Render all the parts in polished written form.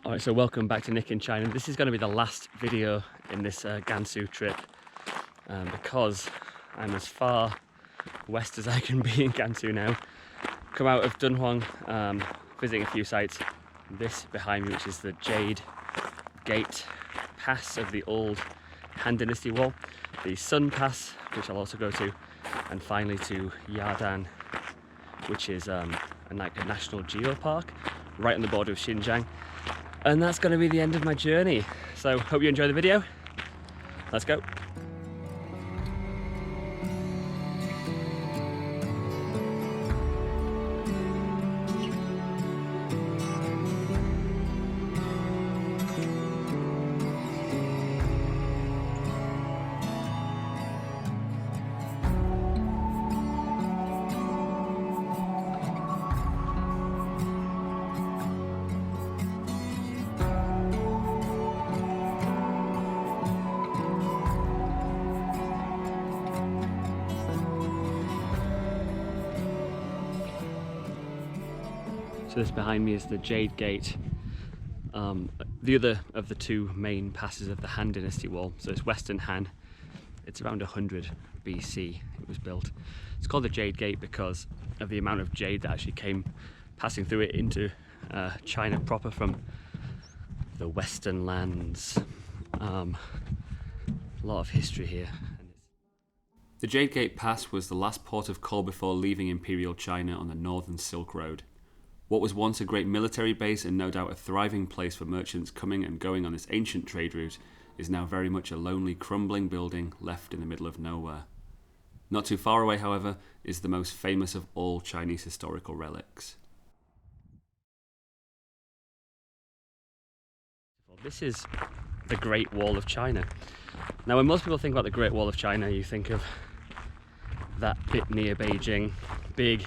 Alright, so welcome back to Nick in China. This is going to be the last video in this Gansu trip because I'm as far west as I can be in Gansu now. Come out of Dunhuang, visiting a few sites. This behind me, which is the Jade Gate pass of the old Han Dynasty wall, the Sun Pass, which I'll also go to, and finally to Yadan, which is a national geopark right on the border of Xinjiang. And that's going to be the end of my journey. So hope you enjoy the video. Let's go. So this behind me is the Jade Gate, the other of the two main passes of the Han Dynasty wall. So it's Western Han. It's around 100 BC it was built. It's called the Jade Gate because of the amount of jade that actually came passing through it into China proper from the Western lands. A lot of history here. The Jade Gate Pass was the last port of call before leaving Imperial China on the Northern Silk Road. What was once a great military base and no doubt a thriving place for merchants coming and going on this ancient trade route is now very much a lonely, crumbling building left in the middle of nowhere. Not too far away, however, is the most famous of all Chinese historical relics. This is the Great Wall of China. Now, when most people think about the Great Wall of China, you think of that bit near Beijing, big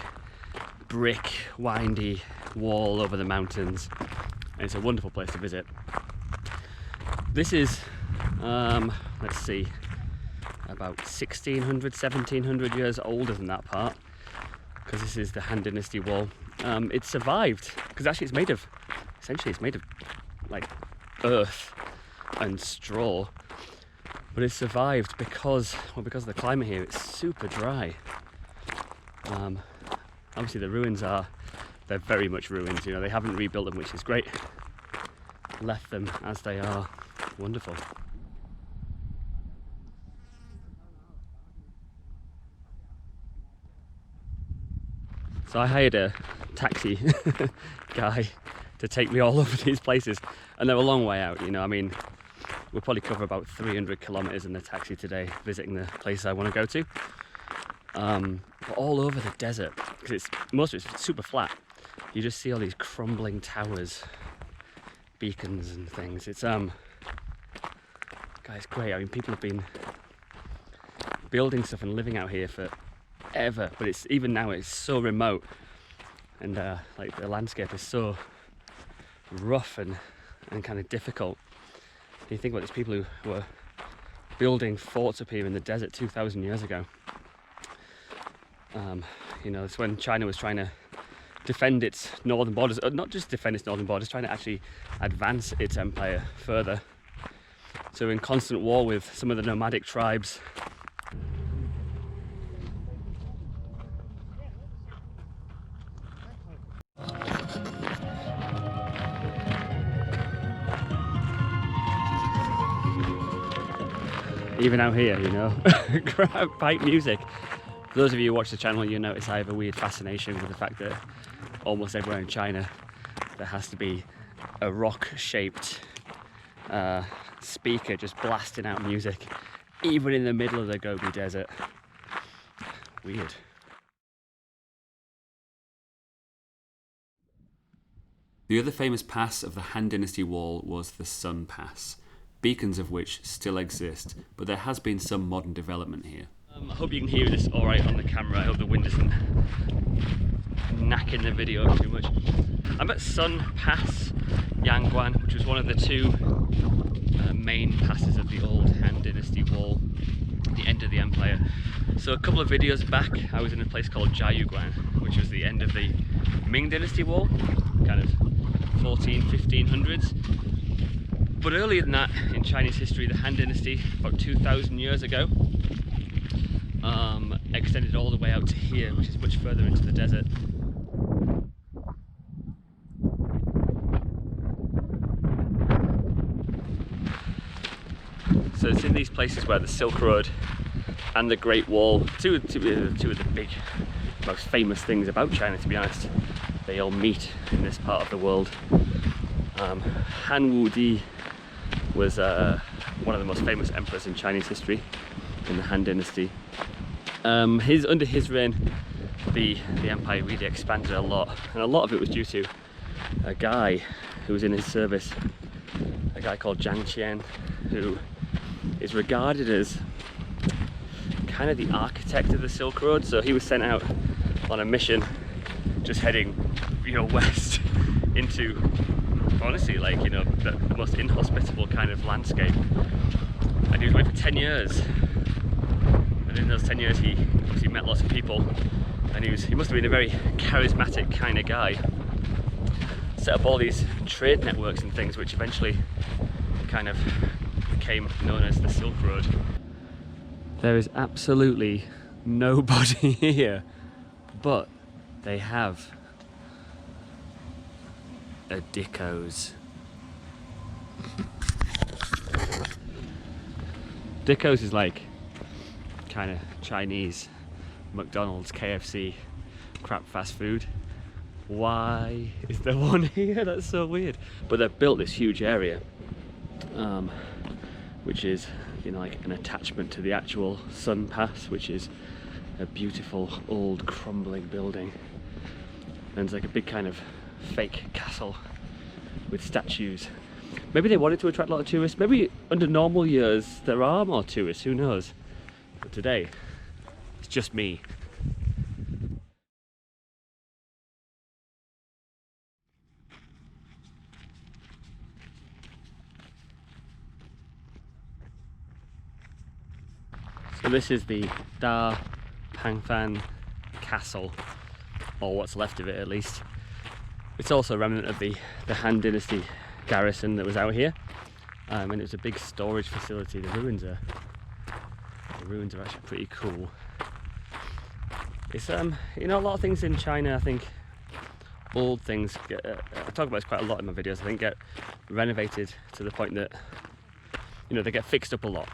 brick, windy wall over the mountains, and it's a wonderful place to visit. This is, let's see, about 1600, 1700 years older than that part, because this is the Han Dynasty wall. It survived, because actually essentially it's made of like earth and straw, but it survived because of the climate here. It's super dry. Obviously the ruins they're very much ruins, you know, they haven't rebuilt them, which is great. Left them as they are. Wonderful. So I hired a taxi guy to take me all over these places, and they're a long way out, you know. I mean, we'll probably cover about 300 kilometers in the taxi today, visiting the places I want to go to. But all over the desert, because most of it's super flat. You just see all these crumbling towers, beacons and things. It's guys, great. I mean, people have been building stuff and living out here forever, but it's even now it's so remote, and like the landscape is so rough and kind of difficult. And you think about these people who were building forts up here in the desert 2,000 years ago. You know, it's when China was trying to defend its northern borders, not just defend its northern borders, trying to actually advance its empire further. So in constant war with some of the nomadic tribes. Even out here, you know, pipe music. For those of you who watch the channel, you notice I have a weird fascination with the fact that almost everywhere in China there has to be a rock-shaped speaker just blasting out music, even in the middle of the Gobi Desert. Weird. The other famous pass of the Han Dynasty wall was the Sun Pass, beacons of which still exist, but there has been some modern development here. I hope you can hear this alright on the camera. I hope the wind isn't knacking the video too much. I'm at Sun Pass Yangguan, which was one of the two main passes of the old Han Dynasty wall, the end of the empire. So a couple of videos back I was in a place called Jiayuguan, which was the end of the Ming Dynasty wall, kind of 1500s. But earlier than that, in Chinese history, the Han Dynasty, about 2,000 years ago, extended all the way out to here, which is much further into the desert. So it's in these places where the Silk Road and the Great Wall, two of the big, most famous things about China, to be honest, they all meet in this part of the world. Han Wudi was one of the most famous emperors in Chinese history, in the Han Dynasty. Under his reign, the empire really expanded a lot, and a lot of it was due to a guy who was in his service, a guy called Zhang Qian, who is regarded as kind of the architect of the Silk Road. So he was sent out on a mission, just heading, west into, honestly, like, the most inhospitable kind of landscape. And he was away for 10 years. And in those 10 years, he obviously met lots of people, and he must have been a very charismatic kind of guy. Set up all these trade networks and things, which eventually kind of became known as the Silk Road. There is absolutely nobody here, but they have a Dicko's. Dicko's is like kind of Chinese McDonald's, KFC, crap fast food. Why is there one here? That's so weird. But they've built this huge area, which is, like an attachment to the actual Sun Pass, which is a beautiful old crumbling building. And it's like a big kind of fake castle with statues. Maybe they wanted to attract a lot of tourists. Maybe under normal years there are more tourists, who knows? But today, it's just me. So this is the Dapangfan Castle, or what's left of it at least. It's also a remnant of the Han Dynasty garrison that was out here, and it was a big storage facility. The ruins are actually pretty cool. It's a lot of things in China, I think, old things I talk about this quite a lot in my videos, I think, get renovated to the point that they get fixed up a lot.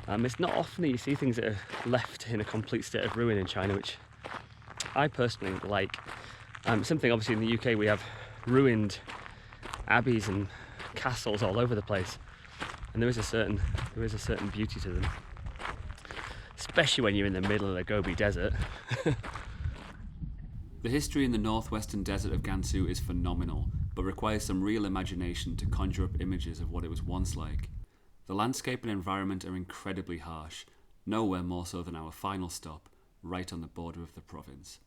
It's not often that you see things that are left in a complete state of ruin in China, which I personally like. Something obviously in the UK we have ruined abbeys and castles all over the place, and there is a certain beauty to them, especially when you're in the middle of the Gobi Desert. The history in the northwestern desert of Gansu is phenomenal, but requires some real imagination to conjure up images of what it was once like. The landscape and environment are incredibly harsh, nowhere more so than our final stop, right on the border of the province.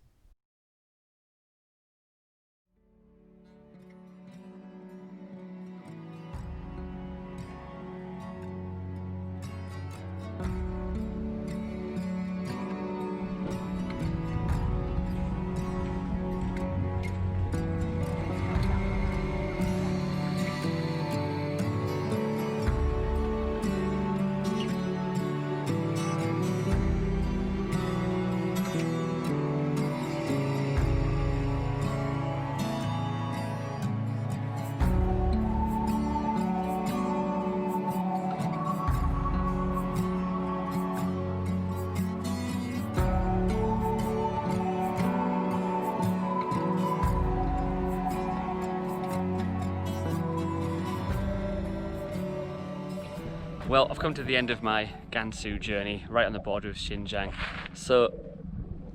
Well, I've come to the end of my Gansu journey, right on the border of Xinjiang. So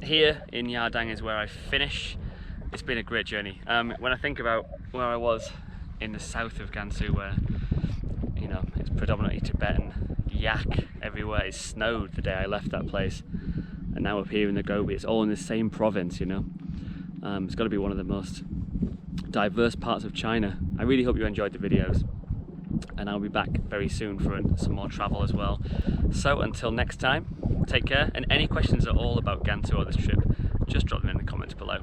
here in Yadan is where I finish. It's been a great journey. When I think about where I was in the south of Gansu, where it's predominantly Tibetan, yak everywhere, it snowed the day I left that place, and now up here in the Gobi, it's all in the same province. It's got to be one of the most diverse parts of China. I really hope you enjoyed the videos, and I'll be back very soon for some more travel as well. So until next time, take care, and any questions at all about Gansu or this trip, just drop them in the comments below.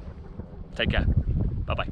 Take care. Bye bye.